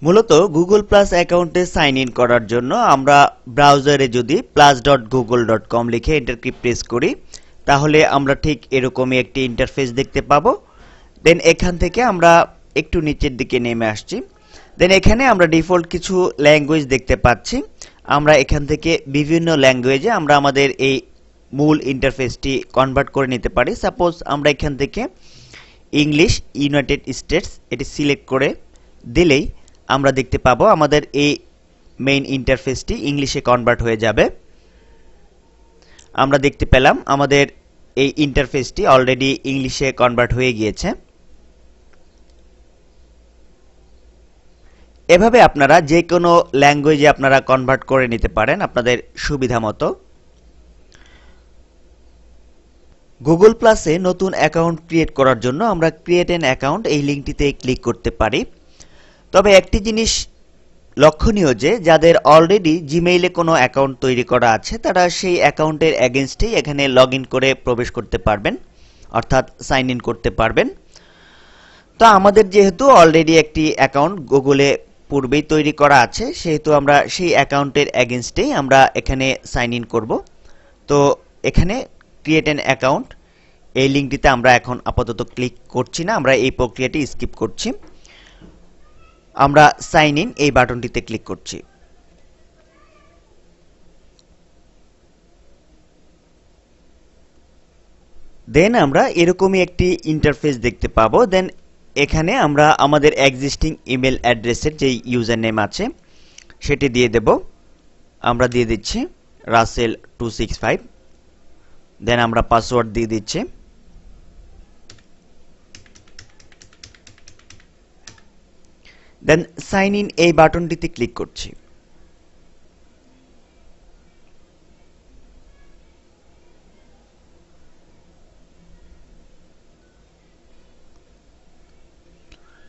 মূলত Google plus অ্যাকাউন্টে sign in করার জন্য আমরা ব্রাউজারে যদি plus.google.com লিখে এন্টার কি প্রেস করি তাহলে আমরা ঠিক এরকমই একটি ইন্টারফেস দেখতে পাবো। দেন এখান থেকে আমরা একটু নিচের দিকে নেমে আসছি। দেন এখানে আমরা ডিফল্ট কিছু ল্যাঙ্গুয়েজ দেখতে পাচ্ছি। আমরা এখান থেকে বিভিন্ন ল্যাঙ্গুয়েজে আমরা আমাদের এই মূল ইন্টারফেসটি কনভার্ট করে নিতে পারি। সাপোজ আমরা এখান থেকে ইংলিশ ইউনাইটেড স্টেটস এটি সিলেক্ট করে দিলেই আমরা দেখতে পাবো আমাদের এই মেইন ইন্টারফেসটি ইংলিশে কনভার্ট হয়ে যাবে। আমরা দেখতে পেলাম আমাদের এই ইন্টারফেসটি অলরেডি ইংলিশে কনভার্ট হয়ে গিয়েছে। এভাবে আপনারা যে কোনো ল্যাঙ্গুয়েজে আপনারা কনভার্ট করে নিতে পারেন আপনাদের সুবিধা মতো। গুগল প্লাসে নতুন অ্যাকাউন্ট ক্রিয়েট করার জন্য আমরা ক্রিয়েট অ্যান অ্যাকাউন্ট এই লিঙ্কটিতে ক্লিক করতে পারি। তবে একটি জিনিস লক্ষণীয় যে যাদের অলরেডি জিমেইলে কোনো অ্যাকাউন্ট তৈরি করা আছে তারা সেই অ্যাকাউন্টের এগেইনস্টেই এখানে লগ ইন করে প্রবেশ করতে পারবেন, অর্থাৎ সাইন ইন করতে পারবেন। তো আমাদের যেহেতু অলরেডি একটি অ্যাকাউন্ট গুগলে পূর্বেই তৈরি করা আছে সেহেতু আমরা সেই অ্যাকাউন্টের এগেইনস্টেই আমরা এখানে সাইন ইন করব। তো এখানে ক্রিয়েট অ্যান অ্যাকাউন্ট এই লিঙ্কটিতে আমরা এখন আপাতত ক্লিক করছি না, আমরা এই প্রক্রিয়াটি স্কিপ করছি। আমরা সাইন ইন এই বাটনটিতে ক্লিক করছি। দেন আমরা এরকমই একটি ইন্টারফেস দেখতে পাবো। দেন এখানে আমরা আমাদের এক্সিস্টিং ইমেল অ্যাড্রেসের যে ইউজার নেম আছে সেটি দিয়ে দেব। আমরা দিয়ে দিচ্ছি russell265। দেন আমরা পাসওয়ার্ড দিয়ে দিচ্ছি। দেন সাইন ইন এই বাটনটিতে ক্লিক করছি।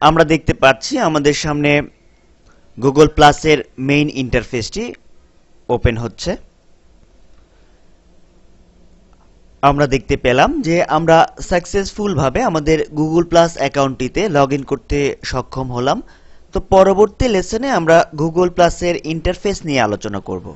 আমরা দেখতে পাচ্ছি আমাদের সামনে গুগল প্লাসের মেইন ইন্টারফেসটি ওপেন হচ্ছে। আমরা দেখতে পেলাম যে আমরা সাকসেসফুলভাবে আমাদের গুগল প্লাস অ্যাকাউন্টটিতে লগ ইন করতে সক্ষম হলাম। তো পরবর্তী লেসনে আমরা গুগল প্লাসের ইন্টারফেস নিয়ে আলোচনা করব।